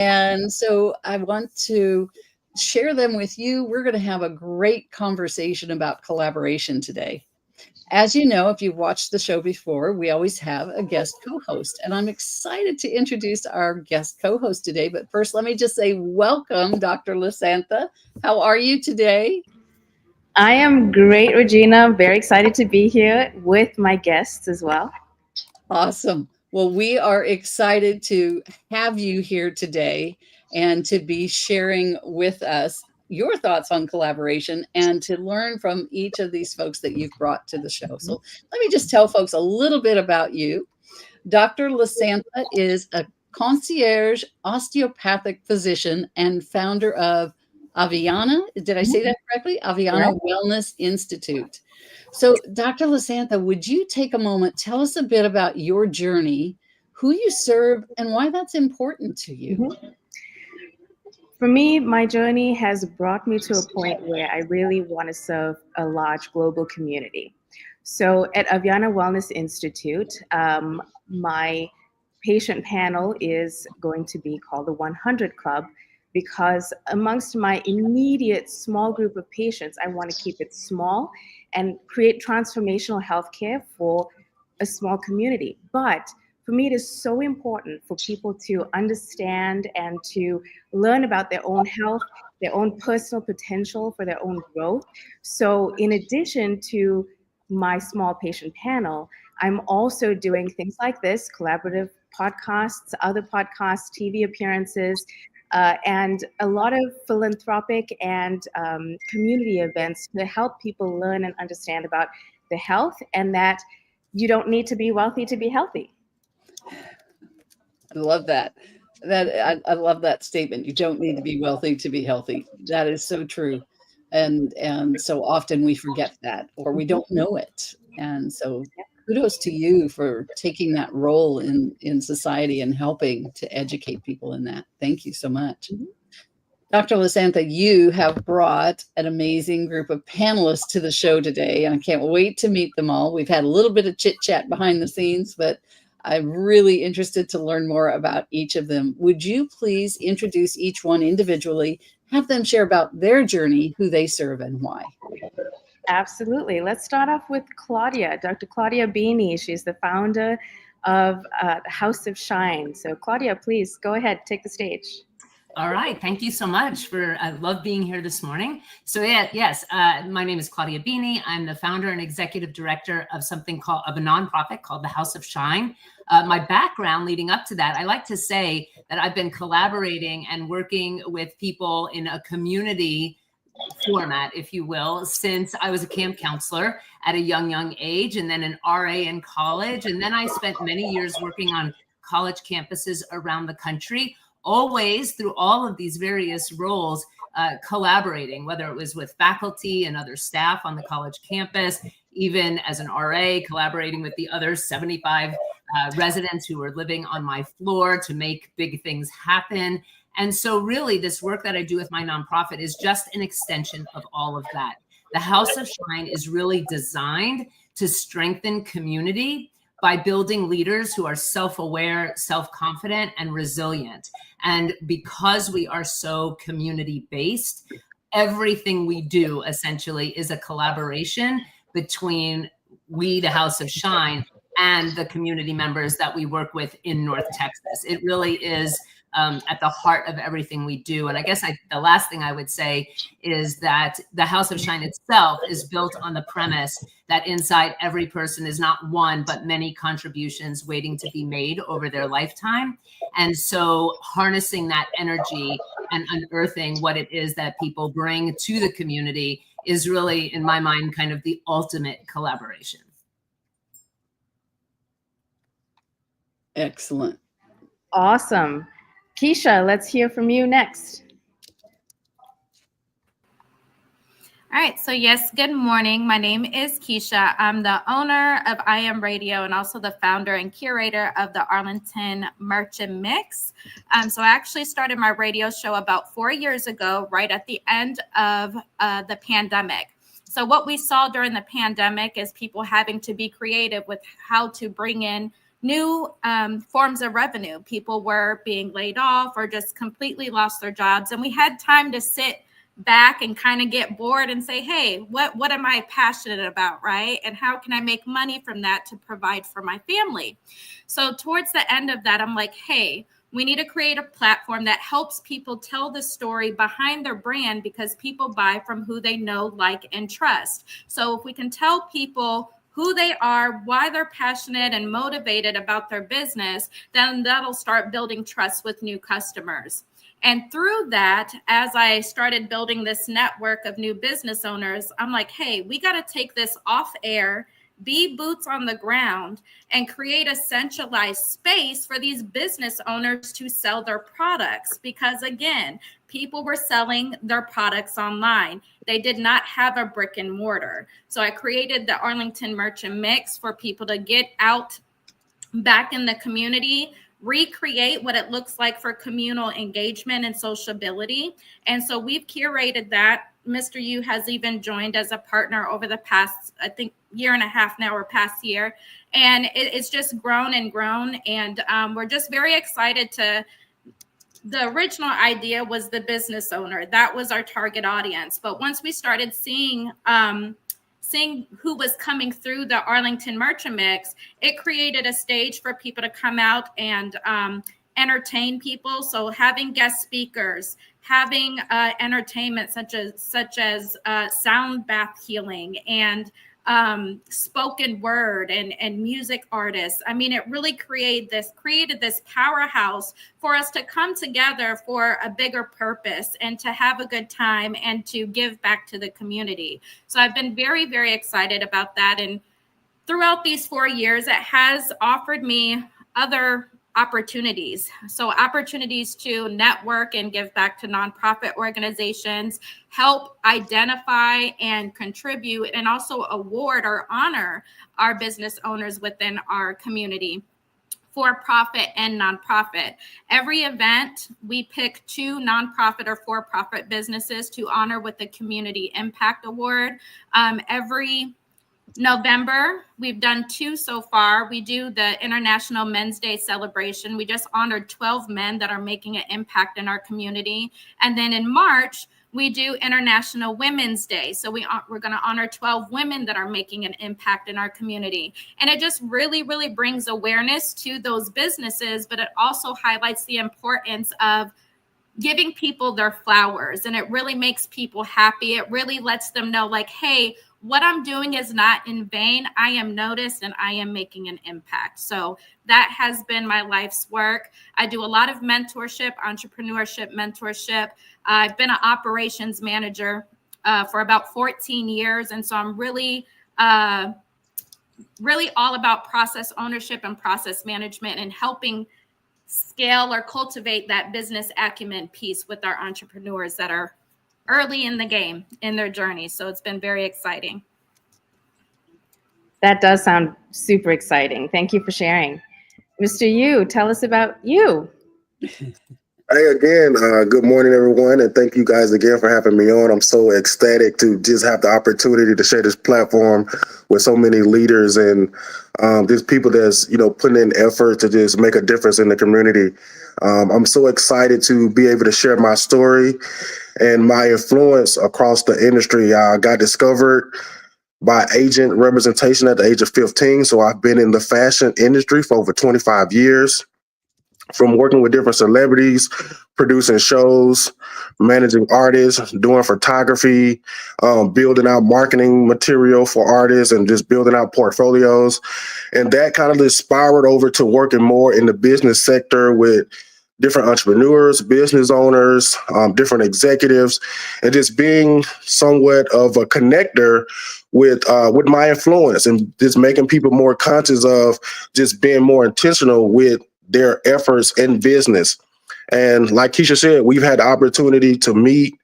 And so I want to share them with you. We're going to have a great conversation about collaboration today. As you know, if you've watched the show before, we always have a guest co-host, and I'm excited to introduce our guest co-host today. But first, let me just say welcome, Dr. LeSantha. How are you today? I am great, Regina. Very excited to be here with my guests as well. Awesome. Well, we are excited to have you here today and to be sharing with us your thoughts on collaboration and to learn from each of these folks that you've brought to the show. So let me just tell folks a little bit about you. Dr. LeSantha is a concierge osteopathic physician and founder of Aviana. Did I say that correctly? Aviana Wellness Institute. So, Dr. LeSantha, would you take a moment, tell us a bit about your journey, who you serve, and why that's important to you? For me, my journey has brought me to a point where I really want to serve a large global community. So at Aviana Wellness Institute, my patient panel is going to be called the 100 Club because amongst my immediate small group of patients, I want to keep it small and create transformational healthcare for a small community. But for me, it is so important for people to understand and to learn about their own health, their own personal potential for their own growth. So in addition to my small patient panel, I'm also doing things like this, collaborative podcasts, other podcasts, TV appearances, and a lot of philanthropic and community events to help people learn and understand about the health and that you don't need to be wealthy to be healthy. I love that. I love that statement. You don't need to be wealthy to be healthy. That is so true. And so often we forget that or we don't know it. And so kudos to you for taking that role in society and helping to educate people in that. Thank you so much. Dr. LeSantha, you have brought an amazing group of panelists to the show today, and I can't wait to meet them all. We've had a little bit of chit chat behind the scenes, but I'm really interested to learn more about each of them. Would you please introduce each one individually, have them share about their journey, who they serve, and why? Absolutely. Let's start off with Claudia, Dr. Claudia Beanie. She's the founder of the House of Shine. So Claudia, please go ahead, take the stage. All right. Thank you so much I love being here this morning. So yes, my name is Claudia Beanie. I'm the founder and executive director of a nonprofit called the House of Shine. My background leading up to that, I like to say that I've been collaborating and working with people in a community format, if you will, since I was a camp counselor at a young age, and then an RA in college. And then I spent many years working on college campuses around the country, always through all of these various roles, collaborating, whether it was with faculty and other staff on the college campus, even as an RA, collaborating with the other 75 residents who were living on my floor to make big things happen. And so really this work that I do with my nonprofit is just an extension of all of that. The House of Shine is really designed to strengthen community by building leaders who are self-aware, self-confident, and resilient. And because we are so community-based, everything we do essentially is a collaboration between we, the House of Shine, and the community members that we work with in North Texas. It really is at the heart of everything we do. And I guess the last thing I would say is that the House of Shine itself is built on the premise that inside every person is not one, but many contributions waiting to be made over their lifetime. And so harnessing that energy and unearthing what it is that people bring to the community is really, in my mind, kind of the ultimate collaboration. Excellent. Awesome. Keisha, let's hear from you next. All right, so yes, good morning. My name is Keisha. I'm the owner of I Am Radio and also the founder and curator of the Arlington Merchant Mix. So I actually started my radio show about 4 years ago, right at the end of the pandemic. So what we saw during the pandemic is people having to be creative with how to bring in new forms of revenue. People were being laid off or just completely lost their jobs. And we had time to sit back and kind of get bored and say, hey, what am I passionate about, right? And how can I make money from that to provide for my family? So towards the end of that, I'm like, hey, we need to create a platform that helps people tell the story behind their brand, because people buy from who they know, like, and trust. So if we can tell people who they are, why they're passionate and motivated about their business, then that'll start building trust with new customers. And through that, as I started building this network of new business owners, I'm like, hey, we got to take this off air, be boots on the ground, and create a centralized space for these business owners to sell their products. Because again, people were selling their products online. They did not have a brick and mortar. So I created the Arlington Merchant Mix for people to get out back in the community, recreate what it looks like for communal engagement and sociability. And so we've curated that. Mr. Yu has even joined as a partner over the past, I think, year and a half now, or past year. And it's just grown and grown. And we're just very excited to, the original idea was the business owner. That was our target audience. But once we started seeing who was coming through the Arlington Merchant Mix, it created a stage for people to come out and entertain people. So having guest speakers, having entertainment such as sound bath healing and spoken word and music artists. I mean, it really created this powerhouse for us to come together for a bigger purpose and to have a good time and to give back to the community. So I've been very, very excited about that. And throughout these 4 years, it has offered me other opportunities. So opportunities to network and give back to nonprofit organizations, help identify and contribute, and also award or honor our business owners within our community, for profit and nonprofit. Every event, we pick 2 nonprofit or for-profit businesses to honor with the Community Impact Award. Every November, we've done 2 so far. We do the International Men's Day celebration. We just honored 12 men that are making an impact in our community. And then in March, we do International Women's Day. So we're going to honor 12 women that are making an impact in our community. And it just really, really brings awareness to those businesses, but it also highlights the importance of giving people their flowers. And it really makes people happy. It really lets them know, like, hey, what I'm doing is not in vain. I am noticed and I am making an impact. So that has been my life's work. I do a lot of mentorship, entrepreneurship, mentorship. I've been an operations manager for about 14 years. And so I'm really all about process ownership and process management and helping scale or cultivate that business acumen piece with our entrepreneurs that are early in the game in their journey. So it's been very exciting. That does sound super exciting. Thank you for sharing. Mr. Yu, tell us about you. Hey, again, good morning, everyone, and thank you guys again for having me on. I'm so ecstatic to just have the opportunity to share this platform with so many leaders and just people that's, putting in effort to just make a difference in the community. I'm so excited to be able to share my story and my influence across the industry. I got discovered by agent representation at the age of 15, so I've been in the fashion industry for over 25 years. From working with different celebrities, producing shows, managing artists, doing photography, building out marketing material for artists, and just building out portfolios. And that kind of just spiraled over to working more in the business sector with different entrepreneurs, business owners, different executives, and just being somewhat of a connector with my influence and just making people more conscious of just being more intentional with their efforts in business. And like Keisha said, we've had the opportunity to meet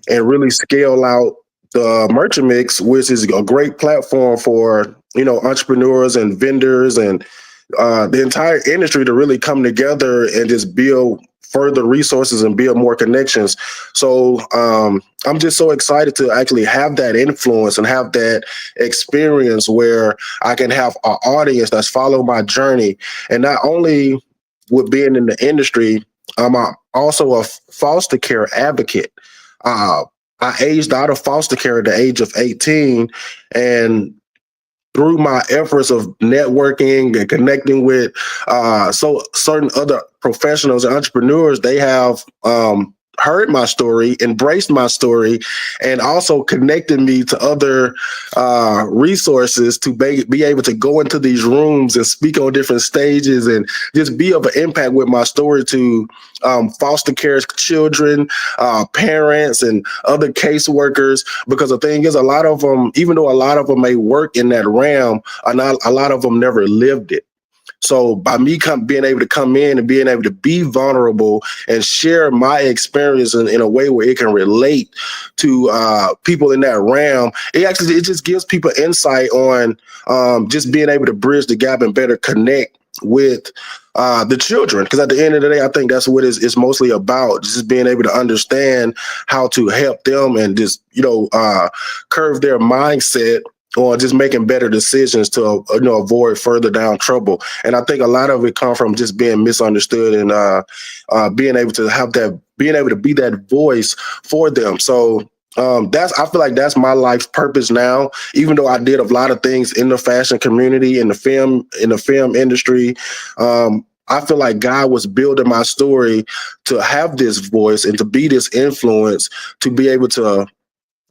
and really scale out the Merchant Mix, which is a great platform for, entrepreneurs and vendors and the entire industry to really come together and just build further resources and build more connections. So I'm just so excited to actually have that influence and have that experience where I can have an audience that's followed my journey. And not only with being in the industry, I'm also a foster care advocate. I aged out of foster care at the age of 18, and through my efforts of networking and connecting with so certain other professionals and entrepreneurs, they have heard my story, embraced my story, and also connected me to other resources to be able to go into these rooms and speak on different stages and just be of an impact with my story to foster care children, parents, and other caseworkers. Because the thing is, a lot of them, even though a lot of them may work in that realm, a lot of them never lived it. So by me being able to come in and being able to be vulnerable and share my experience in a way where it can relate to people in that realm, it just gives people insight on just being able to bridge the gap and better connect with the children. Because at the end of the day, I think that's what it's mostly about, just being able to understand how to help them and just, curve their mindset or just making better decisions to avoid further down trouble. And I think a lot of it comes from just being misunderstood and being able to be that voice for them. So I feel like that's my life's purpose now. Even though I did a lot of things in the fashion community, in the film industry, I feel like God was building my story to have this voice and to be this influence, to be able to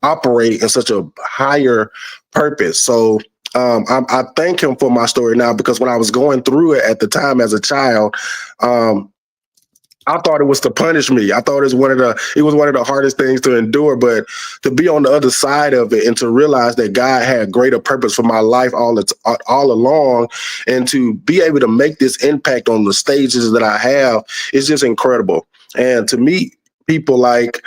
operate in such a higher purpose. So I thank him for my story now, because when I was going through it at the time as a child, I thought it was to punish me. I thought it was one of the hardest things to endure. But to be on the other side of it and to realize that God had greater purpose for my life all along, and to be able to make this impact on the stages that I have, is just incredible. And to meet people like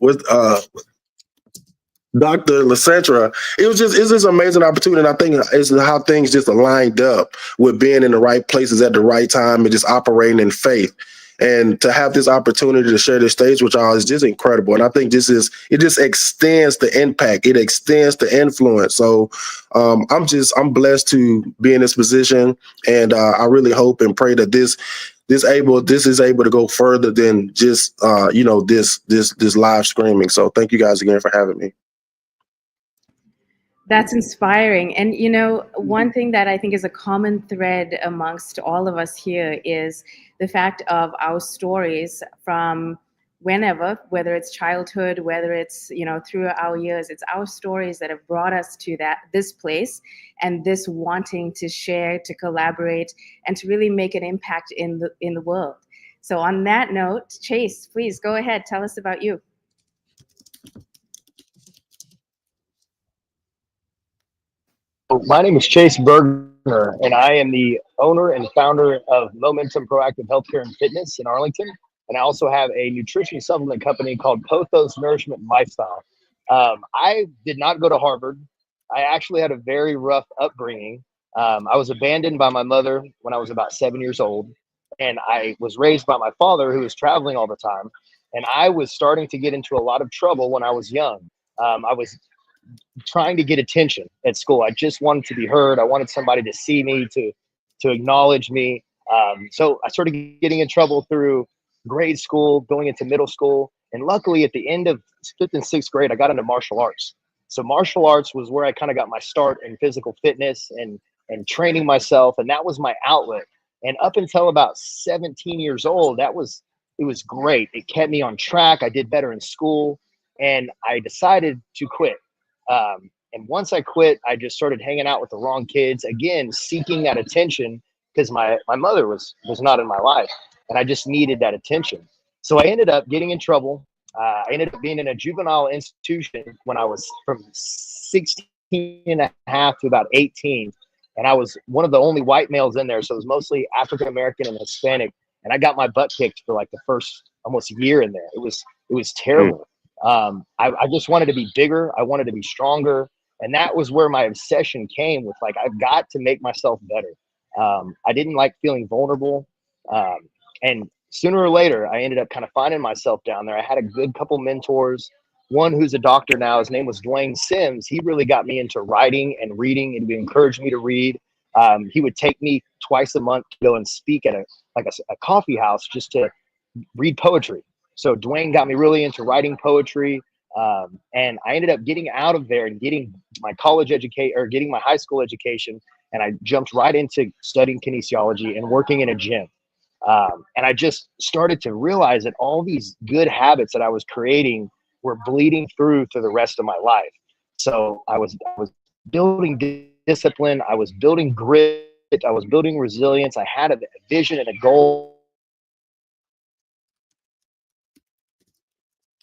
with Dr. LeSantha, it's just an amazing opportunity. And I think it's how things just lined up with being in the right places at the right time and just operating in faith. And to have this opportunity to share this stage with y'all is just incredible. And I think it just extends the impact. It extends the influence. So I'm blessed to be in this position. And I really hope and pray that this is able to go further than just this live streaming. So thank you guys again for having me. That's inspiring. And, one thing that I think is a common thread amongst all of us here is the fact of our stories from whenever, whether it's childhood, whether it's, through our years, it's our stories that have brought us to this place, and this wanting to share, to collaborate, and to really make an impact in the world. So on that note, Chase, please go ahead. Tell us about you. My name is Chase Bergner, and I am the owner and founder of Momentum Proactive Healthcare and Fitness in Arlington. And I also have a nutrition supplement company called Pothos Nourishment and Lifestyle. I did not go to Harvard. I actually had a very rough upbringing. I was abandoned by my mother when I was about 7 years old. And I was raised by my father, who was traveling all the time. And I was starting to get into a lot of trouble when I was young. I was trying to get attention at school. I just wanted to be heard. I wanted somebody to see me, to acknowledge me. So I started getting in trouble through grade school, going into middle school. And luckily at the end of 5th and 6th grade, I got into martial arts. So martial arts was where I kind of got my start in physical fitness and training myself. And that was my outlet. And up until about 17 years old, it was great. It kept me on track. I did better in school, and I decided to quit. And once I quit, I just started hanging out with the wrong kids, again, seeking that attention, because my mother was not in my life, and I just needed that attention. So I ended up getting in trouble. I ended up being in a juvenile institution when I was from 16 and a half to about 18. And I was one of the only white males in there. So it was mostly African-American and Hispanic. And I got my butt kicked for like the first almost year in there. It was terrible. I just wanted to be bigger. I wanted to be stronger. And that was where my obsession came with, like, I've got to make myself better. I didn't like feeling vulnerable. And sooner or later, I ended up kind of finding myself down there. I had a good couple mentors. One who's a doctor now, his name was Dwayne Sims. He really got me into writing and reading, and he encouraged me to read. He would take me twice a month to go and speak at a coffee house just to read poetry. So Dwayne got me really into writing poetry. And I ended up getting out of there and getting my getting my high school education. And I jumped right into studying kinesiology and working in a gym. And I just started to realize that all these good habits that I was creating were bleeding through to the rest of my life. So I was building discipline. I was building grit. I was building resilience. I had a vision and a goal.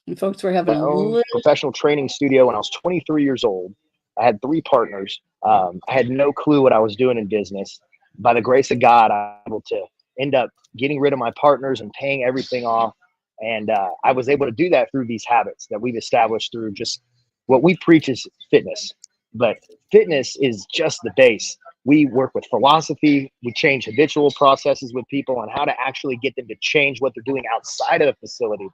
And folks, we're having My a own little professional training studio when I was 23 years old. I had 3 partners. I had no clue what I was doing in business. By the grace of God, I was able to end up getting rid of my partners and paying everything off. And I was able to do that through these habits that we've established through just what we preach is fitness. But fitness is just the base. We work with philosophy. We change habitual processes with people on how to actually get them to change what they're doing outside of the facility.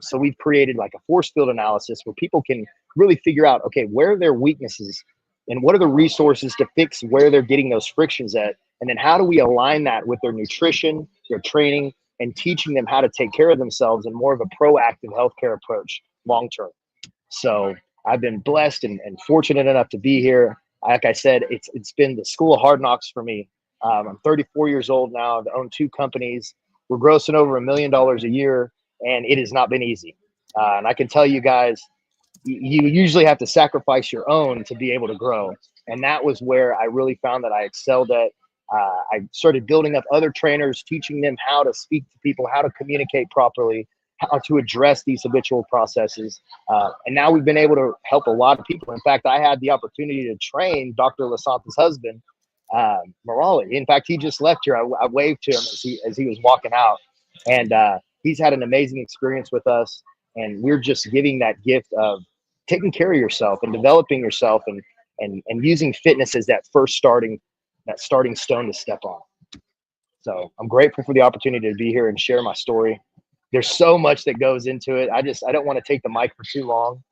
So we've created like a force field analysis where people can really figure out, okay, where are their weaknesses and what are the resources to fix where they're getting those frictions at? And then how do we align that with their nutrition, their training, and teaching them how to take care of themselves in more of a proactive healthcare approach long-term. So I've been blessed and fortunate enough to be here. Like I said, it's been the school of hard knocks for me. I'm 34 years old now. I've owned 2 companies. We're grossing over $1 million a year, and it has not been easy. And I can tell you guys, you usually have to sacrifice your own to be able to grow. And that was where I really found that I excelled at. I started building up other trainers, teaching them how to speak to people, how to communicate properly, how to address these habitual processes. And now we've been able to help a lot of people. In fact, I had the opportunity to train Dr. LeSantha's husband, Morali. In fact, he just left here. I waved to him as he was walking out. And he's had an amazing experience with us. And we're just giving that gift of taking care of yourself and developing yourself and using fitness as that starting stone to step on. So I'm grateful for the opportunity to be here and share my story. There's so much that goes into it. I don't want to take the mic for too long.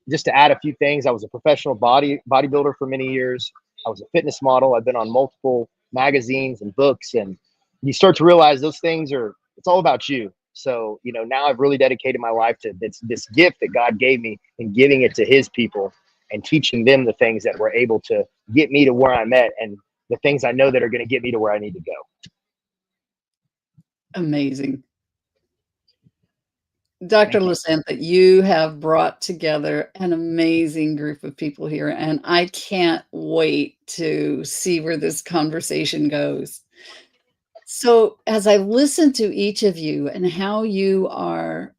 Just to add a few things, I was a professional bodybuilder for many years. I was a fitness model. I've been on multiple magazines and books, and you start to realize those things it's all about you. So, now I've really dedicated my life to this gift that God gave me and giving it to his people and teaching them the things that were able to get me to where I'm at and the things I know that are going to get me to where I need to go. amazing. Dr. LeSantha, you have brought together an amazing group of people here, and I can't wait to see where this conversation goes. So as I listen to each of you and how you are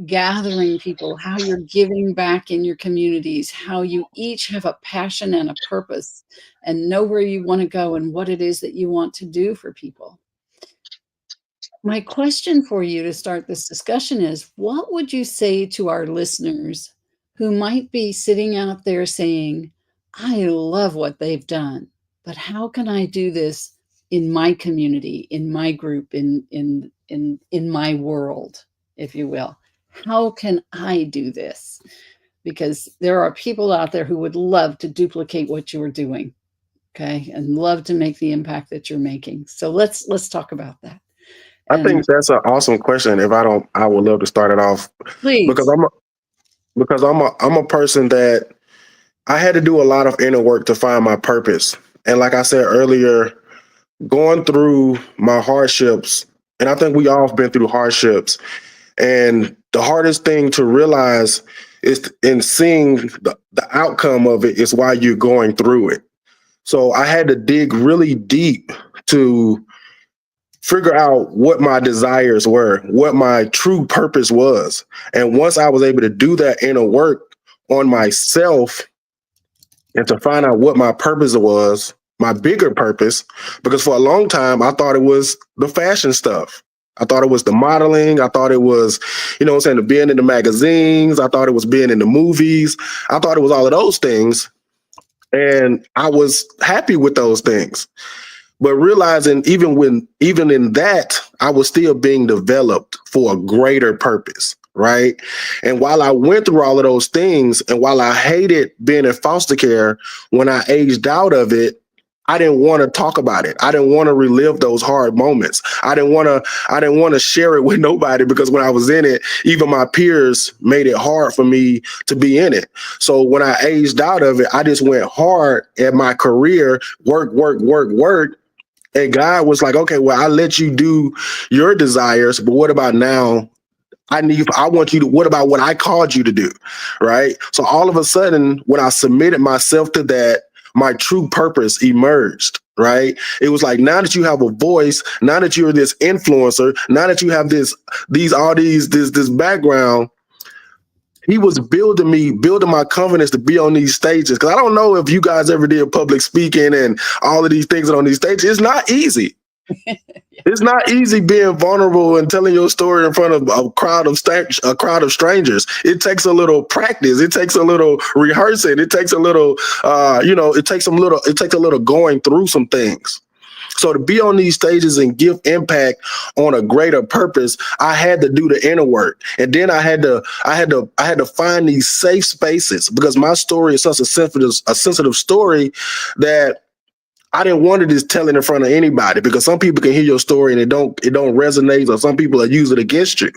gathering people, how you're giving back in your communities, how you each have a passion and a purpose and know where you want to go and what it is that you want to do for people. My question for you to start this discussion is, what would you say to our listeners who might be sitting out there saying, I love what they've done, but how can I do this in my community, in my group, in my world, if you will? How can I do this? Because there are people out there who would love to duplicate what you are doing, okay, and love to make the impact that you're making. So let's talk about that. I think that's an awesome question. If I don't, I would love to start it off. Please. Because I'm a person that I had to do a lot of inner work to find my purpose. And like I said earlier, going through my hardships, and I think we all have been through hardships, and the hardest thing to realize is in seeing the outcome of it is why you're going through it. So I had to dig really deep to figure out what my desires were, what my true purpose was. And once I was able to do that inner work on myself and to find out what my purpose was, my bigger purpose, because for a long time, I thought it was the fashion stuff. I thought it was the modeling. I thought it was, the being in the magazines. I thought it was being in the movies. I thought it was all of those things. And I was happy with those things. But realizing even in that, I was still being developed for a greater purpose, right? And while I went through all of those things, and while I hated being in foster care, when I aged out of it, I didn't want to talk about it. I didn't want to relive those hard moments. I didn't want to share it with nobody, because when I was in it, even my peers made it hard for me to be in it. So when I aged out of it, I just went hard at my career, work, work, work, work. And God was like, okay, well, I let you do your desires, but what about now? I want you to, what about what I called you to do? Right. So all of a sudden, when I submitted myself to that, my true purpose emerged. Right. It was like, now that you have a voice, now that you're this influencer, now that you have this background, he was building my confidence to be on these stages. Because I don't know if you guys ever did public speaking and all of these things on these stages. It's not easy. It's not easy being vulnerable and telling your story in front of a crowd of strangers. It takes a little practice. It takes a little rehearsing. It takes a little, it takes a little going through some things. So to be on these stages and give impact on a greater purpose, I had to do the inner work. And then I had to find these safe spaces, because my story is such a sensitive story that I didn't want to just tell it in front of anybody, because some people can hear your story and it don't resonate, or some people will use it against you.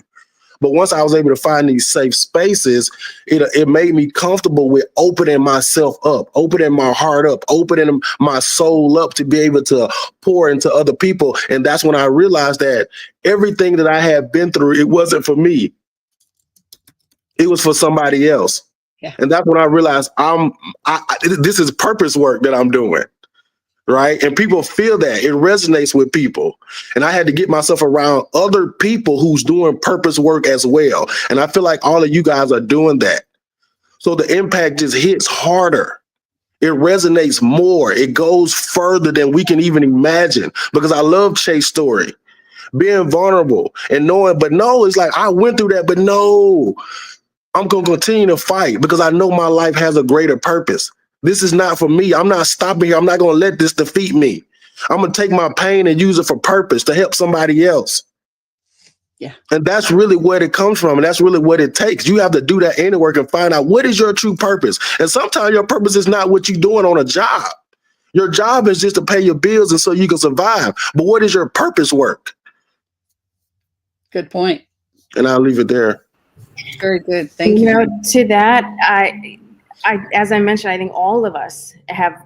But once I was able to find these safe spaces, it made me comfortable with opening myself up, opening my heart up, opening my soul up to be able to pour into other people. And that's when I realized that everything that I had been through, it wasn't for me. It was for somebody else. Yeah. And that's when I realized this is purpose work that I'm doing. Right. And people feel that it resonates with people. And I had to get myself around other people who's doing purpose work as well. And I feel like all of you guys are doing that. So the impact just hits harder. It resonates more. It goes further than we can even imagine, because I love Chase's story, being vulnerable and knowing, but no, it's like, I went through that, but no, I'm going to continue to fight, because I know my life has a greater purpose. This is not for me. I'm not stopping here. I'm not going to let this defeat me. I'm going to take my pain and use it for purpose to help somebody else. Yeah. And that's really where it comes from. And that's really what it takes. You have to do that inner work and find out what is your true purpose. And sometimes your purpose is not what you're doing on a job. Your job is just to pay your bills and so you can survive. But what is your purpose work? Good point. And I'll leave it there. Very good. Thank you. You know, to that, I, as I mentioned, I think all of us have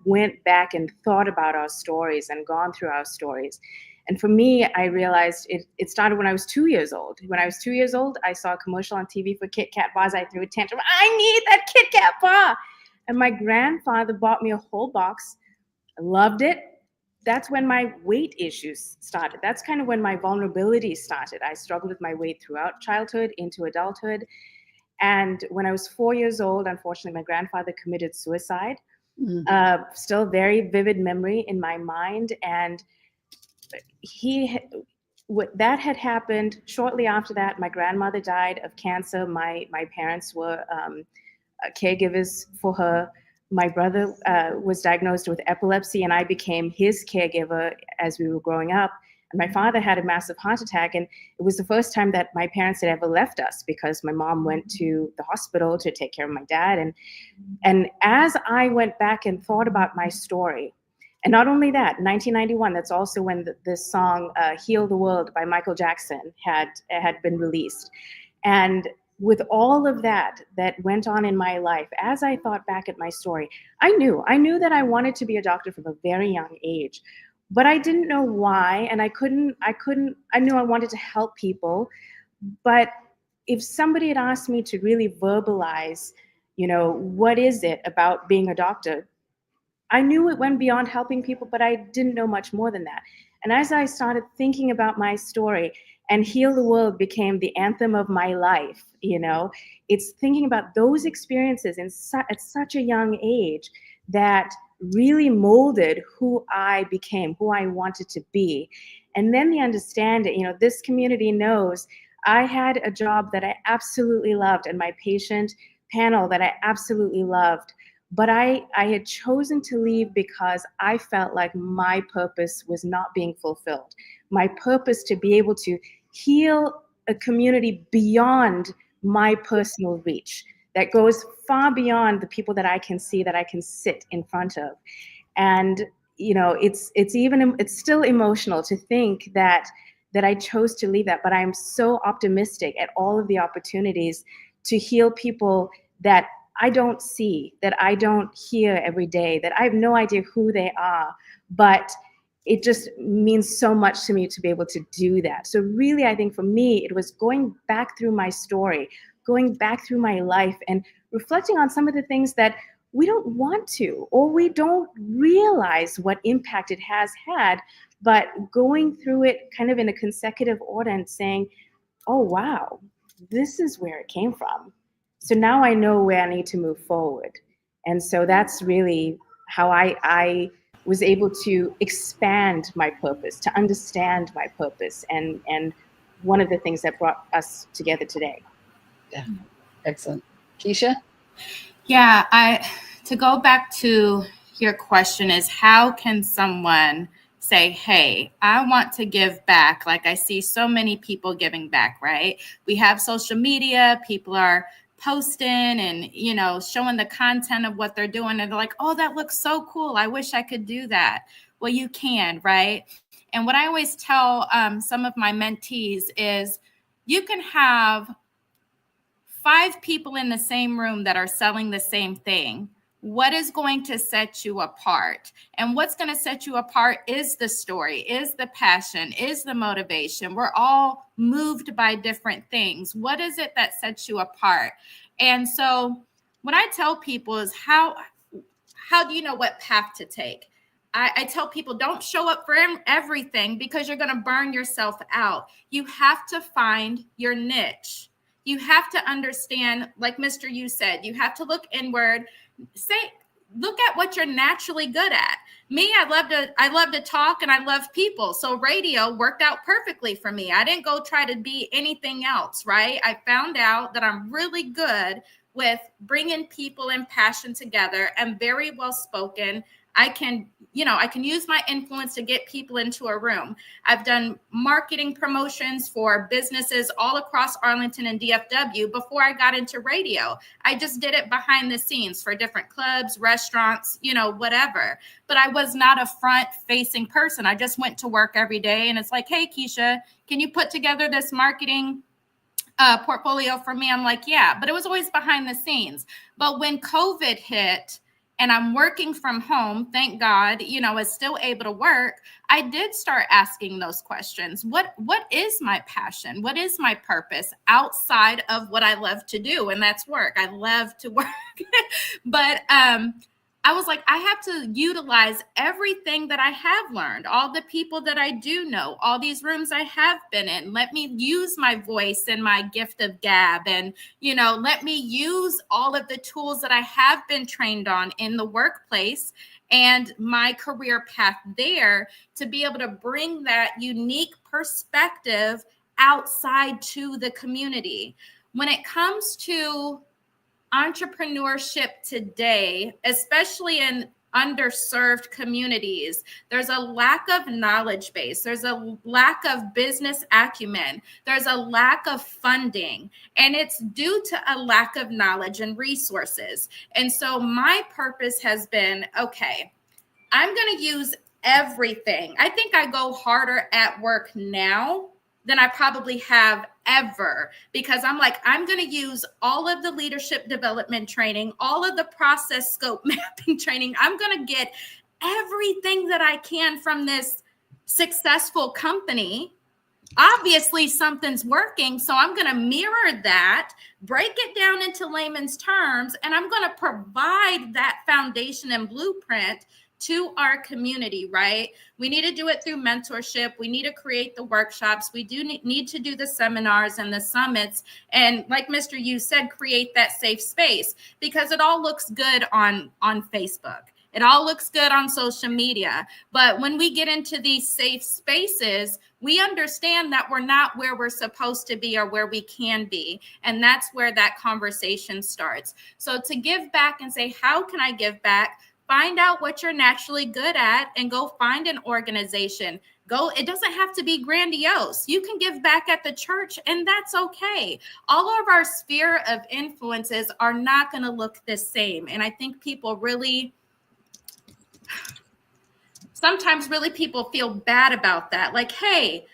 went back and thought about our stories and gone through our stories. And for me, I realized it started when I was 2 years old. When I was 2 years old, I saw a commercial on TV for Kit Kat bars. I threw a tantrum. I need that Kit Kat bar. And my grandfather bought me a whole box. I loved it. That's when my weight issues started. That's kind of when my vulnerability started. I struggled with my weight throughout childhood into adulthood. And when I was 4 years old, unfortunately, my grandfather committed suicide. Still very vivid memory in my mind. And that had happened shortly after that. My grandmother died of cancer. My parents were caregivers for her. My brother was diagnosed with epilepsy, and I became his caregiver as we were growing up. And my father had a massive heart attack, and it was the first time that my parents had ever left us, because my mom went to the hospital to take care of my dad. And as I went back and thought about my story, and not only that, 1991, that's also when this song Heal the World by Michael Jackson had been released. And with all of that went on in my life, as I thought back at my story, I knew that I wanted to be a doctor from a very young age, but I didn't know why. And I knew I wanted to help people. But if somebody had asked me to really verbalize, what is it about being a doctor? I knew it went beyond helping people, but I didn't know much more than that. And as I started thinking about my story, and Heal the World became the anthem of my life, it's thinking about those experiences at such a young age that really molded who I became, who I wanted to be. And then the understanding, this community knows I had a job that I absolutely loved, and my patient panel that I absolutely loved. But I had chosen to leave because I felt like my purpose was not being fulfilled. My purpose to be able to heal a community beyond my personal reach, that goes far beyond the people that I can see, that I can sit in front of. And it's still emotional to think that I chose to leave that, but I'm so optimistic at all of the opportunities to heal people that I don't see, that I don't hear every day, that I have no idea who they are, but it just means so much to me to be able to do that. So really, I think for me, it was going back through my story, going back through my life and reflecting on some of the things that we don't want to, or we don't realize what impact it has had, but going through it kind of in a consecutive order and saying, oh, wow, this is where it came from. So now I know where I need to move forward. And so that's really how I was able to expand my purpose, to understand my purpose, and one of the things that brought us together today. Yeah, excellent. Keisha? Yeah, to go back to your question is, how can someone say, hey, I want to give back? Like, I see so many people giving back, right? We have social media, people are posting and, showing the content of what they're doing. And they're like, oh, that looks so cool. I wish I could do that. Well, you can, right? And what I always tell some of my mentees is, you can have 5 people in the same room that are selling the same thing. What is going to set you apart? And what's going to set you apart is the story, is the passion, is the motivation. We're all moved by different things. What is it that sets you apart? And so what I tell people is, how do you know what path to take? I tell people, don't show up for everything, because you're going to burn yourself out. You have to find your niche. You have to understand, like Mr. Yu said, you have to look inward. Look at what you're naturally good at. Me, I love to talk and I love people. So radio worked out perfectly for me. I didn't go try to be anything else, right? I found out that I'm really good with bringing people and passion together and very well spoken. I can use my influence to get people into a room. I've done marketing promotions for businesses all across Arlington and DFW before I got into radio. I just did it behind the scenes for different clubs, restaurants, whatever. But I was not a front-facing person. I just went to work every day, and it's like, hey, Keisha, can you put together this marketing portfolio for me? I'm like, yeah, but it was always behind the scenes. But when COVID hit, and I'm working from home, thank God, I was still able to work, I did start asking those questions. What is my passion? What is my purpose outside of what I love to do? And that's work. I love to work. But I was like, I have to utilize everything that I have learned, all the people that I do know, all these rooms I have been in. Let me use my voice and my gift of gab, and, let me use all of the tools that I have been trained on in the workplace and my career path there, to be able to bring that unique perspective outside to the community. When it comes to entrepreneurship today, especially in underserved communities, there's a lack of knowledge base. There's a lack of business acumen. There's a lack of funding, and it's due to a lack of knowledge and resources. And so my purpose has been, okay, I'm going to use everything. I think I go harder at work now than I probably have ever, because I'm like, I'm going to use all of the leadership development training, all of the process scope mapping training. I'm going to get everything that I can from this successful company. Obviously, something's working, so I'm going to mirror that, break it down into layman's terms, and I'm going to provide that foundation and blueprint to our community, right? We need to do it through mentorship. We need to create the workshops. We do need to do the seminars and the summits. And like Mr. Yu said, create that safe space, because it all looks good on Facebook. It all looks good on social media. But when we get into these safe spaces, we understand that we're not where we're supposed to be or where we can be. And that's where that conversation starts. So to give back and say, how can I give back? Find out what you're naturally good at and go find an organization. Go. It doesn't have to be grandiose. You can give back at the church, and that's okay. All of our sphere of influences are not going to look the same. And I think people really, sometimes really people feel bad about that. Like, hey,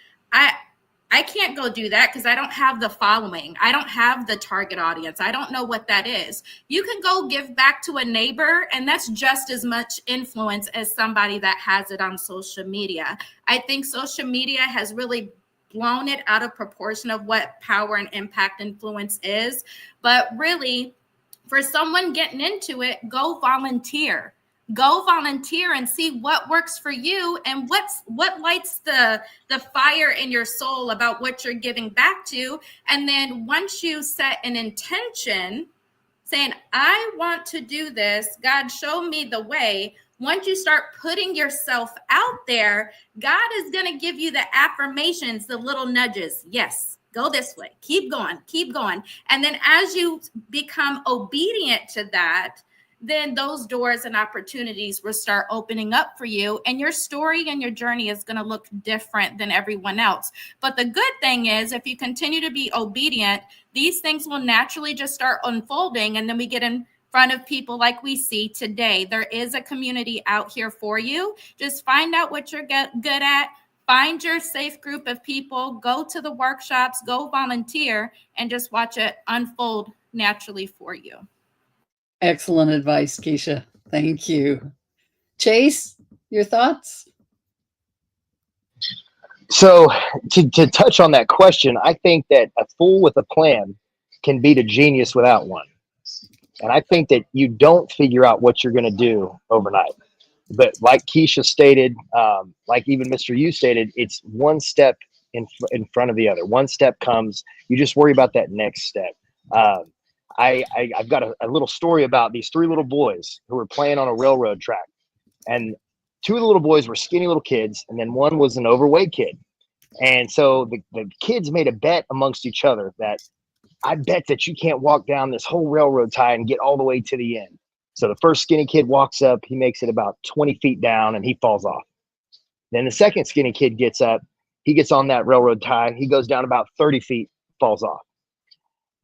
I can't go do that because I don't have the following. I don't have the target audience. I don't know what that is. You can go give back to a neighbor, and that's just as much influence as somebody that has it on social media. I think social media has really blown it out of proportion of what power and impact influence is. But really, for someone getting into it, go volunteer. Go volunteer and see what works for you and what lights the fire in your soul about what you're giving back to. And then once you set an intention saying, I want to do this, God, show me the way. Once you start putting yourself out there, God is going to give you the affirmations, the little nudges. Yes, go this way. Keep going, keep going. And then as you become obedient to that, then those doors and opportunities will start opening up for you, and your story and your journey is going to look different than everyone else. But the good thing is, if you continue to be obedient, these things will naturally just start unfolding, and then we get in front of people like we see today. There is a community out here for you. Just find out what you're good at. Find your safe group of people, go to the workshops, go volunteer, and just watch it unfold naturally for you. Excellent advice, Keisha. Thank you. Chase, your thoughts? So to touch on that question, I think that a fool with a plan can beat a genius without one. And I think that you don't figure out what you're going to do overnight. But like Keisha stated, like even Mr. Yu stated, it's one step in front of the other. One step comes, you just worry about that next step. I've got a little story about these three little boys who were playing on a railroad track, and two of the little boys were skinny little kids, and then one was an overweight kid. And so the kids made a bet amongst each other that I bet that you can't walk down this whole railroad tie and get all the way to the end. So the first skinny kid walks up, he makes it about 20 feet down and he falls off. Then the second skinny kid gets up, he gets on that railroad tie, he goes down about 30 feet, falls off.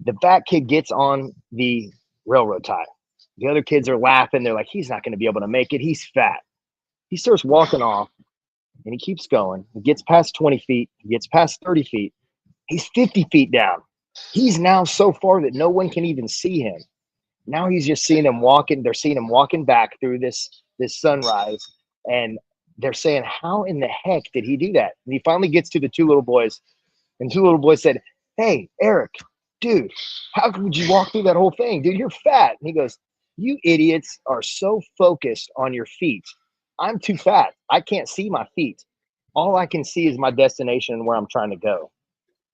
The fat kid gets on the railroad tie. The other kids are laughing. They're like, he's not going to be able to make it. He's fat. He starts walking off and he keeps going. He gets past 20 feet. He gets past 30 feet. He's 50 feet down. He's now so far that no one can even see him. Now he's just seeing him walking. They're seeing him walking back through this sunrise. And they're saying, how in the heck did he do that? And he finally gets to the two little boys. And the two little boys said, hey, Eric, dude, how could you walk through that whole thing? Dude, you're fat. And he goes, you idiots are so focused on your feet. I'm too fat. I can't see my feet. All I can see is my destination and where I'm trying to go.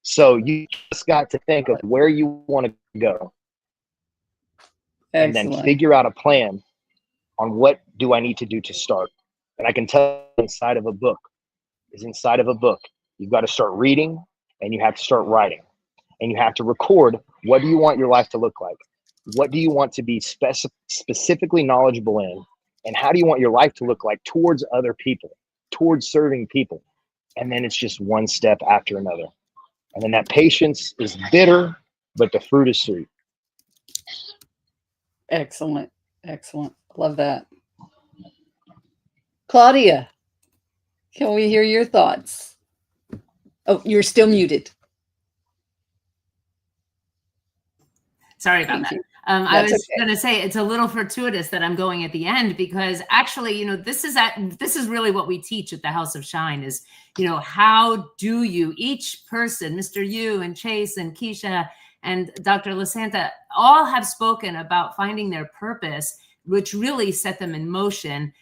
So you just got to think of where you want to go. Excellent. And then figure out a plan on what do I need to do to start. And I can tell inside of a book. You've got to start reading and you have to start writing. And you have to record, what do you want your life to look like? What do you want to be specifically knowledgeable in? And how do you want your life to look like towards other people, towards serving people? And then it's just one step after another. And then that patience is bitter, but the fruit is sweet. Excellent. Excellent. Love that. Claudia, can we hear your thoughts? Oh, you're still muted. Sorry about that. I was going to say it's a little fortuitous that I'm going at the end because actually, this is really what we teach at the House of Shine is, how do you, each person, Mr. Yu and Chase and Keisha and Dr. LeSantha, all have spoken about finding their purpose, which really set them in motion.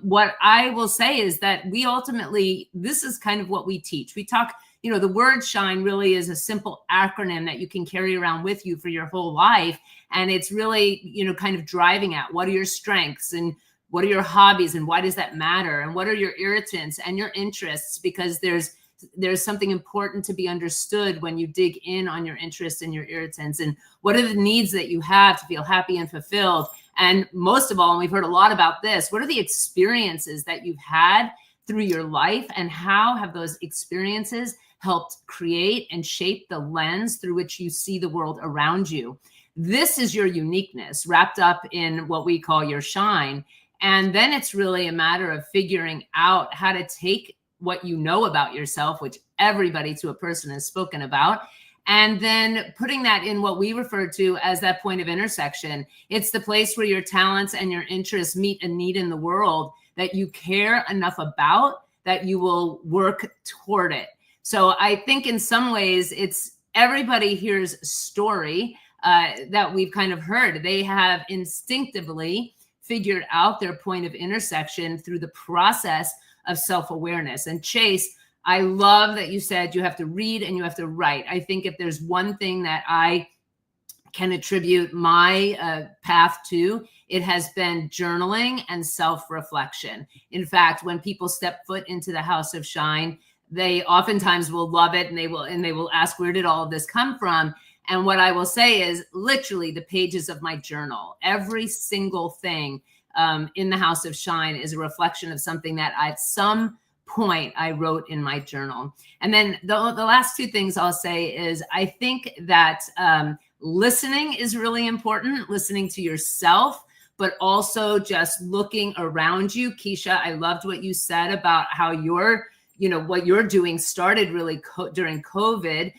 What I will say is that we ultimately, this is kind of what we teach. We talk, the word shine really is a simple acronym that you can carry around with you for your whole life. And it's really, kind of driving at what are your strengths and What are your hobbies and why does that matter? And what are your irritants and your interests? Because there's something important to be understood when you dig in on your interests and your irritants. And what are the needs that you have to feel happy and fulfilled? And most of all, and we've heard a lot about this, what are the experiences that you've had through your life, and how have those experiences helped create and shape the lens through which you see the world around you? This is your uniqueness wrapped up in what we call your shine. And then it's really a matter of figuring out how to take what you know about yourself, which everybody to a person has spoken about, and then putting that in what we refer to as that point of intersection. It's the place where your talents and your interests meet a need in the world that you care enough about that you will work toward it. So I think in some ways it's everybody here's story that we've kind of heard. They have instinctively figured out their point of intersection through the process of self-awareness. And Chase, I love that you said you have to read and you have to write. I think if there's one thing that I can attribute my path to, it has been journaling and self-reflection. In fact, when people step foot into the House of Shine, they oftentimes will love it, and they will ask, where did all of this come from? And what I will say is literally the pages of my journal, every single thing in the House of Shine is a reflection of something that at some point I wrote in my journal. And then the last two things I'll say is I think that listening is really important, listening to yourself, but also just looking around you. Keisha, I loved what you said about how what you're doing started really during COVID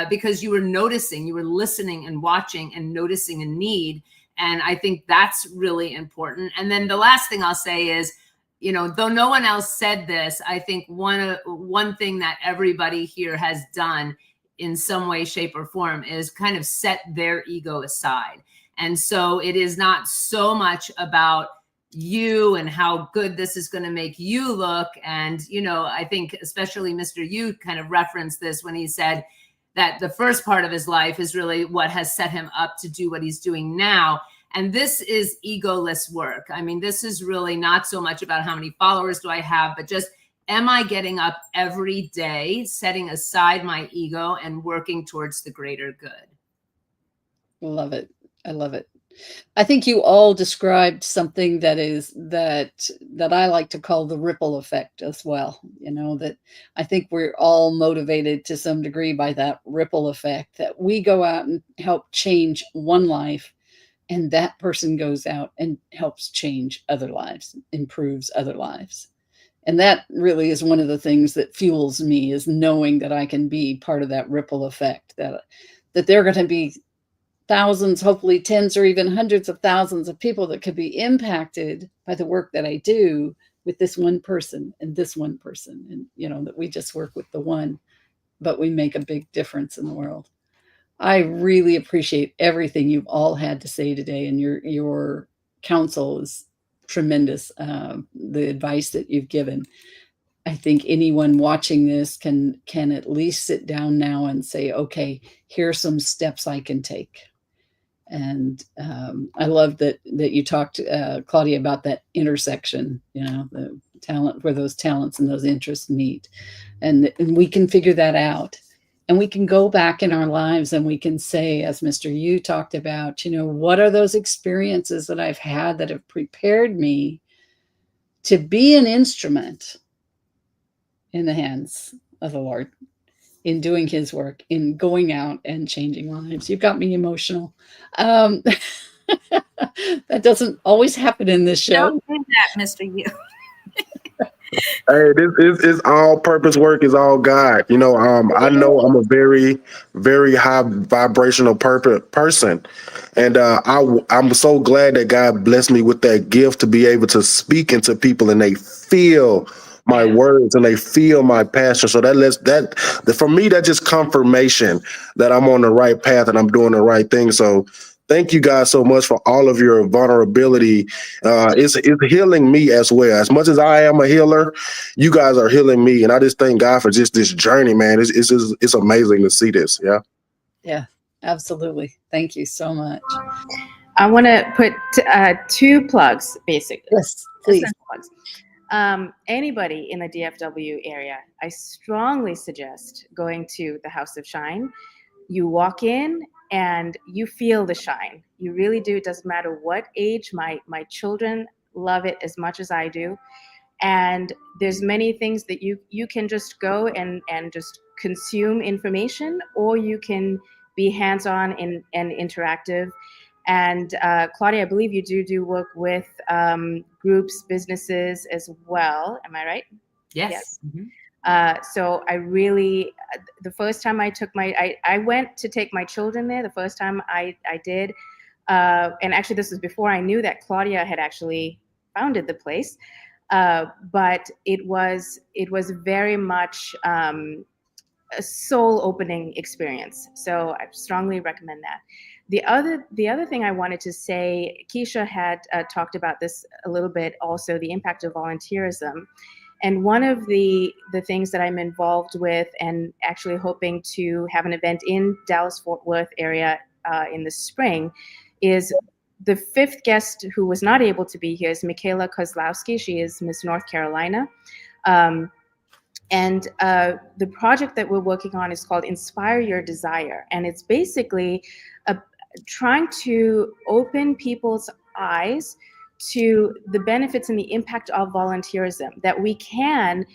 because you were noticing, you were listening and watching and noticing a need. And I think that's really important. And then the last thing I'll say is, though no one else said this, I think one thing that everybody here has done in some way, shape, or form is kind of set their ego aside. And so it is not so much about you and how good this is going to make you look. And, I think especially Mr. Yu kind of referenced this when he said that the first part of his life is really what has set him up to do what he's doing now. And this is egoless work. I mean, this is really not so much about how many followers do I have, but just, am I getting up every day, setting aside my ego and working towards the greater good? Love it. I love it. I think you all described something that I like to call the ripple effect as well. That I think we're all motivated to some degree by that ripple effect, that we go out and help change one life, and that person goes out and helps change other lives, improves other lives. And that really is one of the things that fuels me, is knowing that I can be part of that ripple effect, that there are going to be thousands, hopefully tens or even hundreds of thousands of people that could be impacted by the work that I do with this one person and this one person. And, that we just work with the one, but we make a big difference in the world. I really appreciate everything you've all had to say today, and your counsel is tremendous. The advice that you've given. I think anyone watching this can at least sit down now and say, okay, here are some steps I can take. And I love that you talked, Claudia, about that intersection, the talent, where those talents and those interests meet. And we can figure that out. And we can go back in our lives and we can say, as Mr. Yu talked about, what are those experiences that I've had that have prepared me to be an instrument in the hands of the Lord, in doing his work, in going out and changing lives. You've got me emotional. That doesn't always happen in this show. Don't do that, Mr. Yu. Hey, this is all purpose work, is all God. I know I'm a very, very high vibrational person. And I'm so glad that God blessed me with that gift to be able to speak into people and they feel my words and they feel my passion. So for me, that's just confirmation that I'm on the right path and I'm doing the right thing. So thank you guys so much for all of your vulnerability. It's healing me as well. As much as I am a healer, you guys are healing me. And I just thank God for just this journey, man. It's amazing to see this. Yeah. Yeah, absolutely. Thank you so much. I want to put two plugs, basically. Yes, please. Plugs. Anybody in the DFW area, I strongly suggest going to the House of Shine. You walk in and you feel the shine. You really do. It doesn't matter what age. My children love it as much as I do. And there's many things that you can just go and just consume information, or you can be hands-on and interactive. And Claudia, I believe you do work with groups, businesses as well. Am I right? Yes. So I really, the first time I went to take my children there, the first time I did, and actually this was before I knew that Claudia had actually founded the place. But it was very much a soul-opening experience. So I strongly recommend that. The other thing I wanted to say, Keisha had talked about this a little bit also, the impact of volunteerism. And one of the things that I'm involved with, and actually hoping to have an event in Dallas-Fort Worth area in the spring, is the fifth guest who was not able to be here is Michaela Kozlowski. She is Miss North Carolina. And the project that we're working on is called Inspire Your Desire. And it's basically trying to open people's eyes to the benefits and the impact of volunteerism, that we can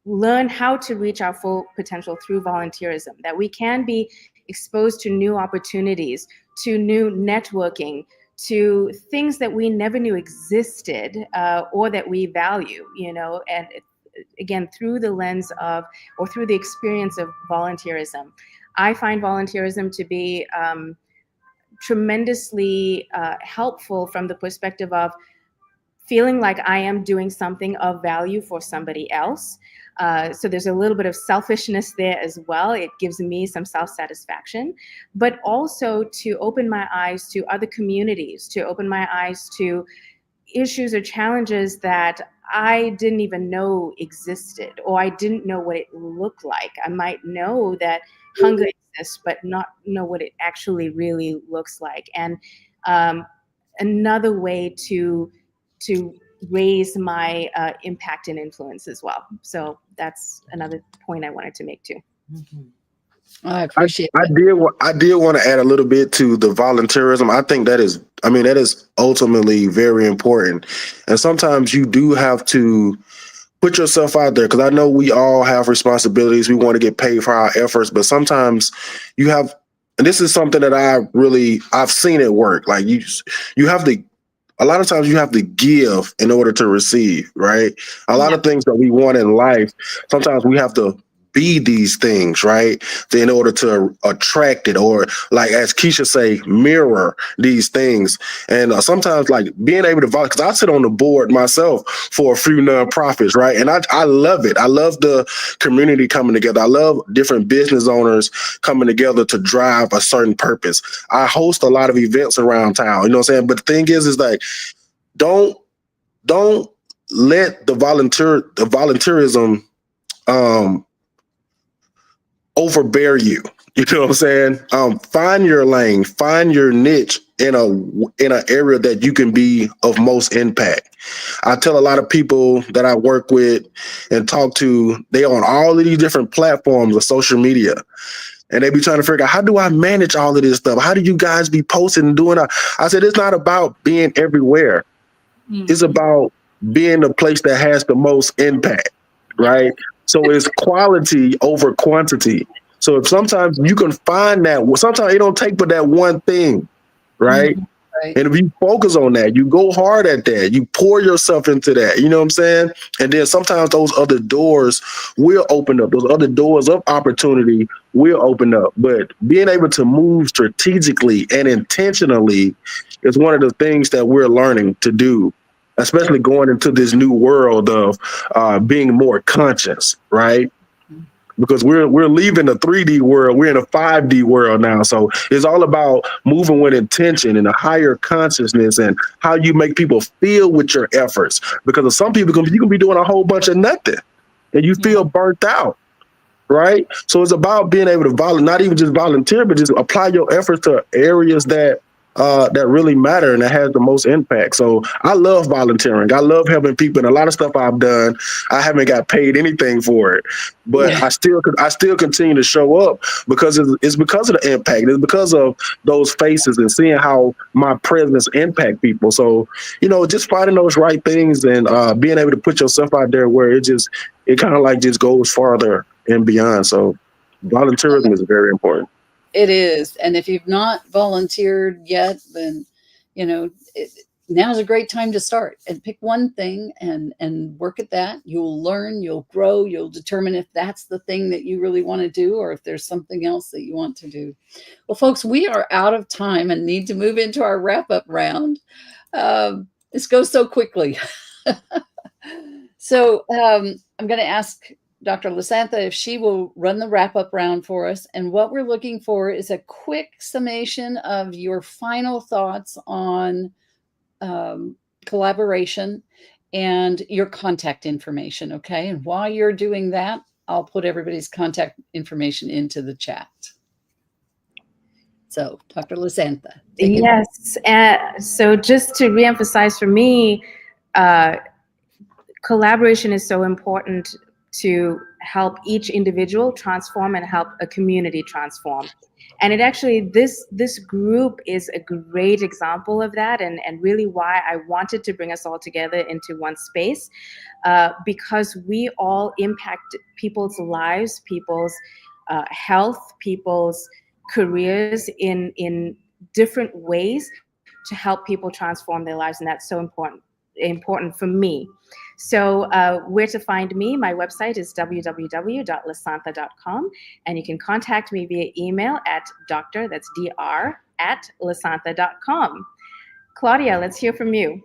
learn how to reach our full potential through volunteerism, that we can be exposed to new opportunities, to new networking, to things that we never knew existed or that we value, and again, through the lens of, or through the experience of volunteerism. I find volunteerism to be tremendously helpful from the perspective of feeling like I am doing something of value for somebody else. So there's a little bit of selfishness there as well. It gives me some self-satisfaction, but also to open my eyes to other communities, to open my eyes to issues or challenges that I didn't even know existed, or I didn't know what it looked like. I might know that hunger exists, but not know what it actually really looks like. And another way to raise my impact and influence as well. So that's another point I wanted to make too. I appreciate I did want to add a little bit to the volunteerism. I think that is ultimately very important. And sometimes you do have to put yourself out there, because I know we all have responsibilities. We want to get paid for our efforts, but sometimes you have, and this is something that I've seen it work. Like you have to, a lot of times you have to give in order to receive, right? A lot of things that we want in life, sometimes we have to be these things, right? In order to attract it, or like as Keisha say, mirror these things. And sometimes like being able to volunteer, because I sit on the board myself for a few nonprofits, right? And I love it. I love the community coming together. I love different business owners coming together to drive a certain purpose. I host a lot of events around town, you know what I'm saying? But the thing is like, don't let the volunteerism overbear you. You know what I'm saying? Find your lane, find your niche in an area that you can be of most impact. I tell a lot of people that I work with and talk to, they on all of these different platforms of social media. And they be trying to figure out, how do I manage all of this stuff? How do you guys be posting and doing that? I said, it's not about being everywhere. It's about being the place that has the most impact, right? So it's quality over quantity. So if sometimes you can find that, sometimes it don't take but that one thing, right? Right. And if you focus on that, you go hard at that, you pour yourself into that, you know what I'm saying? And then sometimes those other doors will open up. Those other doors of opportunity will open up. But being able to move strategically and intentionally is one of the things that we're learning to do, especially going into this new world of being more conscious, right? Because we're leaving the 3D world, we're in a 5D world now. So it's all about moving with intention and a higher consciousness, and how you make people feel with your efforts. Because of some people, you can be doing a whole bunch of nothing and you feel burnt out, right? So it's about being able to not even just volunteer, but just apply your efforts to areas that that really matter and that has the most impact. So I love volunteering. I love helping people. And a lot of stuff I've done, I haven't got paid anything for it, but I still continue to show up because it's because of the impact. It's because of those faces and seeing how my presence impact people. So, just finding those right things and being able to put yourself out there where it kind of like just goes farther and beyond. So volunteerism is very important. It is. And if you've not volunteered yet, then, now's a great time to start and pick one thing and work at that. You'll learn, you'll grow, you'll determine if that's the thing that you really want to do or if there's something else that you want to do. Well, folks, we are out of time and need to move into our wrap-up round. This goes so quickly. So I'm going to ask Dr. LeSantha if she will run the wrap-up round for us. And what we're looking for is a quick summation of your final thoughts on collaboration and your contact information, okay? And while you're doing that, I'll put everybody's contact information into the chat. So, Dr. LeSantha. Yes. So just to reemphasize for me, collaboration is so important to help each individual transform and help a community transform. And it actually, this group is a great example of that, and really why I wanted to bring us all together into one space, because we all impact people's lives, people's health, people's careers in different ways to help people transform their lives, and that's so important for me. So where to find me? My website is www.lesantha.com, and you can contact me via email at dr@lesantha.com. Claudia, let's hear from you.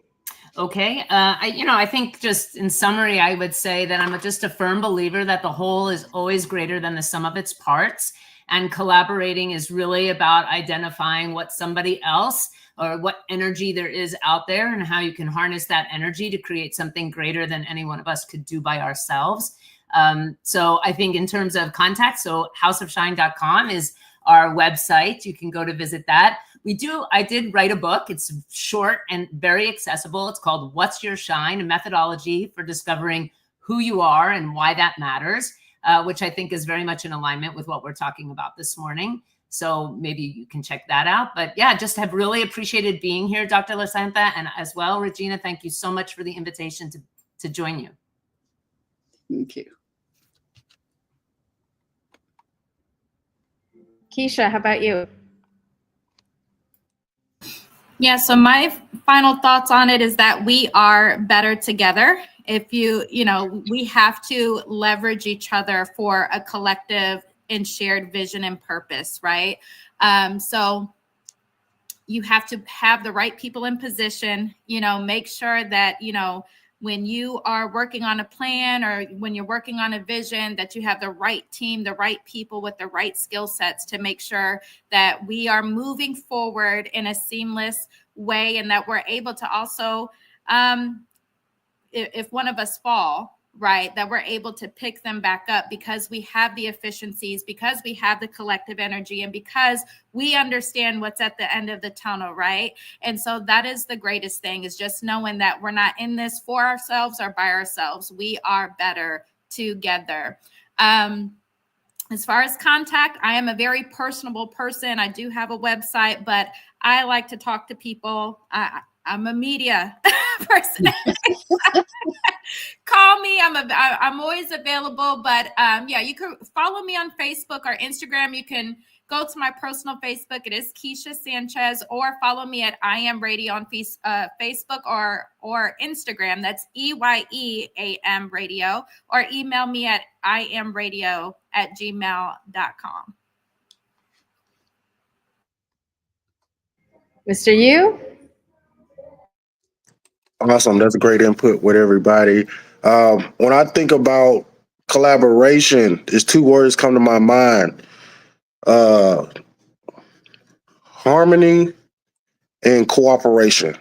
Okay. I think just in summary, I would say that I'm just a firm believer that the whole is always greater than the sum of its parts. And collaborating is really about identifying what somebody else or what energy there is out there and how you can harness that energy to create something greater than any one of us could do by ourselves. So I think in terms of contact, so houseofshine.com is our website. You can go to visit that. I did write a book. It's short and very accessible. It's called What's Your Shine? A Methodology for Discovering Who You Are and Why That Matters, which I think is very much in alignment with what we're talking about this morning. So maybe you can check that out. But yeah, just have really appreciated being here, Dr. LeSantha, and as well, Regina, thank you so much for the invitation to join you. Thank you. Keisha, how about you? Yeah, so my final thoughts on it is that we are better together. If we have to leverage each other for a collective and shared vision and purpose, right? So you have to have the right people in position, make sure that, when you are working on a plan or when you're working on a vision, that you have the right team, the right people with the right skill sets to make sure that we are moving forward in a seamless way, and that we're able to also, if one of us fall, right, that we're able to pick them back up because we have the efficiencies, because we have the collective energy, and because we understand what's at the end of the tunnel, right? And so that is the greatest thing, is just knowing that we're not in this for ourselves or by ourselves. We are better together. As far as contact, I am a very personable person. I do have a website, but I like to talk to people. I'm a media person. Call me. I'm always available. But yeah, you can follow me on Facebook or Instagram. You can go to my personal Facebook. It is Keisha Sanchez, or follow me at I Am Radio on Facebook or Instagram. That's EYEAM Radio, or email me at iamradio@gmail.com. Mr. Yu? Awesome. That's great input with everybody. When I think about collaboration, there's two words come to my mind. Harmony and cooperation.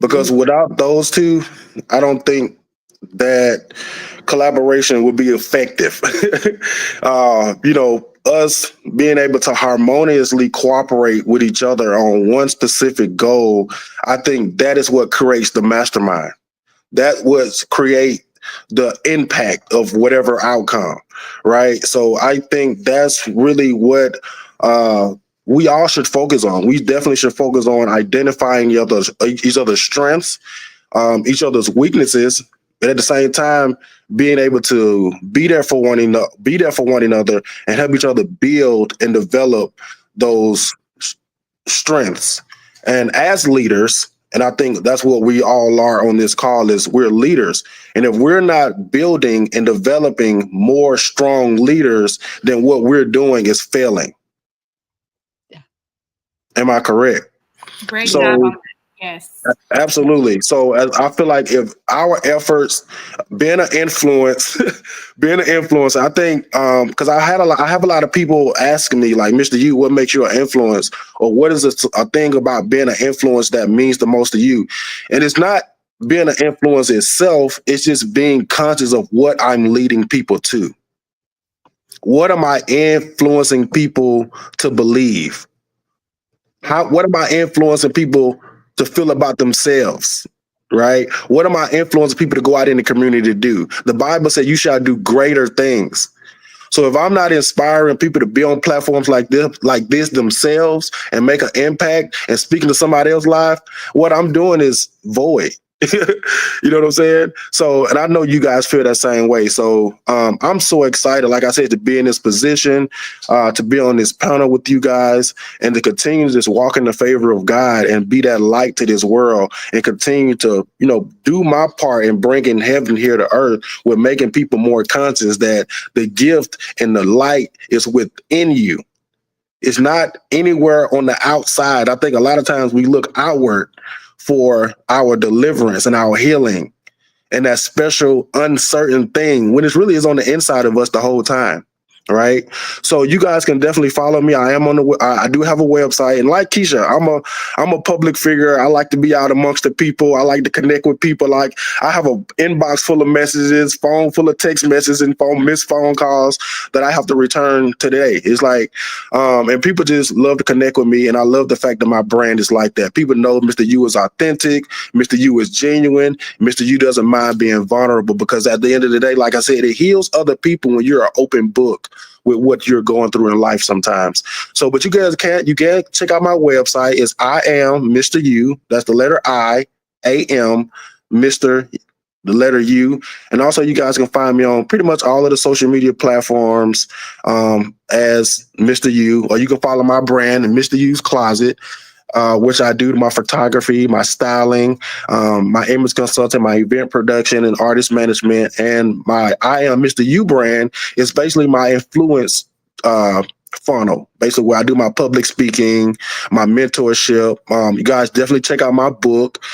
Because without those two, I don't think that collaboration would be effective. us being able to harmoniously cooperate with each other on one specific goal, I think that is what creates the mastermind. That would create the impact of whatever outcome, right? So I think that's really what we all should focus on. We definitely should focus on identifying each other's strengths, each other's weaknesses, but at the same time, being able to be there for one another, and help each other build and develop those strengths. And as leaders, and I think that's what we all are on this call, is we're leaders. And if we're not building and developing more strong leaders, then what we're doing is failing. Yeah. Am I correct? Great So, job on that. Yes. Absolutely. So I feel like if our efforts, being an influence, I think, because I have a lot of people asking me, like, Mr. U, what makes you an influence, or what is a thing about being an influence that means the most to you? And it's not being an influence itself; it's just being conscious of what I'm leading people to. What am I influencing people to believe? What am I influencing people to feel about themselves? Right? What am I influencing people to go out in the community to do? The Bible said you shall do greater things. So if I'm not inspiring people to be on platforms like this themselves and make an impact and speaking to somebody else's life, what I'm doing is void. You know what I'm saying? So, and I know you guys feel that same way. So I'm so excited, like I said, to be in this position, to be on this panel with you guys, and to continue to just walk in the favor of God and be that light to this world, and continue to, do my part in bringing heaven here to earth with making people more conscious that the gift and the light is within you. It's not anywhere on the outside. I think a lot of times we look outward for our deliverance and our healing and that special uncertain thing, when it really is on the inside of us the whole time. Right. So you guys can definitely follow me. I do have a website, and like Keisha, I'm a public figure. I like to be out amongst the people. I like to connect with people. Like, I have an inbox full of messages, phone full of text messages, and missed phone calls that I have to return today. It's like, and people just love to connect with me. And I love the fact that my brand is like that. People know Mr. U is authentic. Mr. U is genuine. Mr. U doesn't mind being vulnerable, because at the end of the day, like I said, it heals other people when you're an open book with what you're going through in life sometimes. So, but you can check out my website. It's I am Mr. U. That's the letter I am Mr. the letter U. And also you guys can find me on pretty much all of the social media platforms as Mr. U, or you can follow my brand, Mr. U's Closet, which I do my photography, my styling, my image consulting, my event production and artist management. And my I Am Mr. U brand is basically my influence funnel, basically where I do my public speaking, my mentorship. You guys definitely check out my book,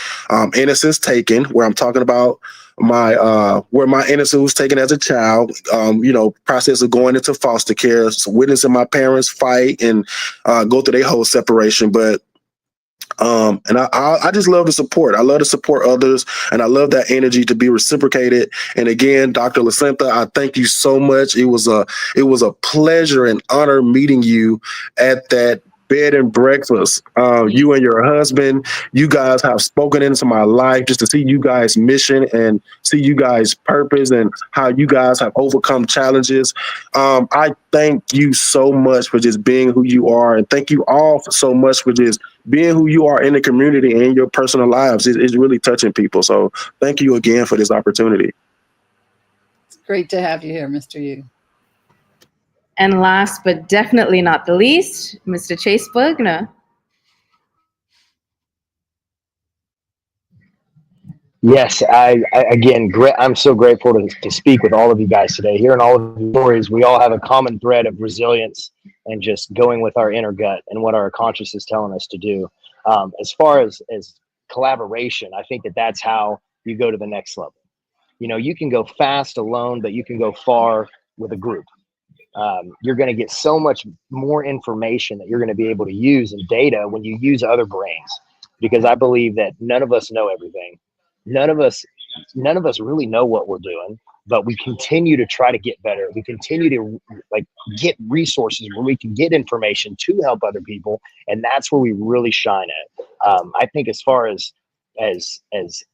Innocence Taken, where I'm talking about where my innocence was taken as a child, process of going into foster care, so witnessing my parents fight and go through their whole separation. But and I just love to support. I love to support others, and I love that energy to be reciprocated. And again, Dr. LeSantha, I thank you so much. It was a pleasure and honor meeting you at that bed and breakfast. You and your husband, you guys have spoken into my life, just to see you guys' mission and see you guys' purpose and how you guys have overcome challenges. I thank you so much for just being who you are, and thank you all so much for just being who you are in the community and in your personal lives. It's really touching people. So thank you again for this opportunity. It's great to have you here, Mr. U. And last but definitely not the least, Mr. Chase Bergner. Yes, I'm so grateful to speak with all of you guys today. Hearing all of the stories, we all have a common thread of resilience and just going with our inner gut and what our conscious is telling us to do. As far as collaboration, I think that's how you go to the next level. You can go fast alone, but you can go far with a group. You're going to get so much more information that you're going to be able to use and data when you use other brains, because I believe that none of us know everything. None of us really know what we're doing. but we continue to try to get better. We continue to like get resources where we can get information to help other people, and that's where we really shine at. I think as far as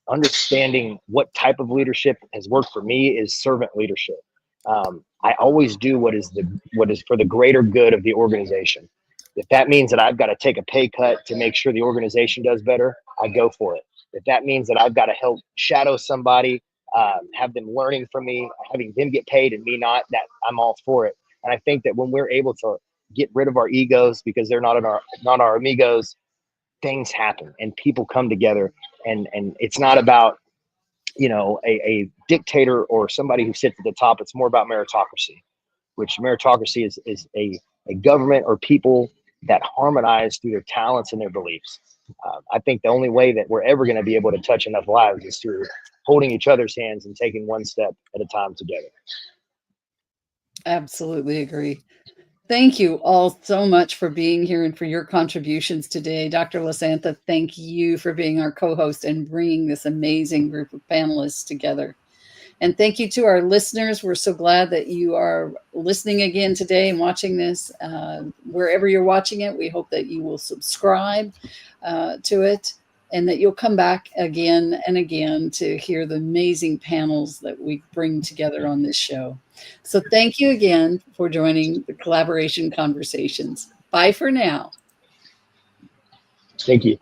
understanding what type of leadership has worked for me is servant leadership. I always do what is for the greater good of the organization. If that means that I've got to take a pay cut to make sure the organization does better, I go for it. If that means that I've got to help shadow somebody, have them learning from me, having them get paid and me not, that I'm all for it. And I think that when we're able to get rid of our egos because they're not our amigos, things happen and people come together, and it's not about, you know, a dictator or somebody who sits at the top. It's more about meritocracy, which meritocracy is a government or people that harmonize through their talents and their beliefs. I think the only way that we're ever going to be able to touch enough lives is through holding each other's hands and taking one step at a time together. Absolutely agree. Thank you all so much for being here and for your contributions today. Dr. LeSantha, thank you for being our co-host and bringing this amazing group of panelists together. And thank you to our listeners. We're so glad that you are listening again today and watching this. Wherever you're watching it, we hope that you will subscribe to it and that you'll come back again and again to hear the amazing panels that we bring together on this show. So thank you again for joining the Collaboration Conversations. Bye for now. Thank you.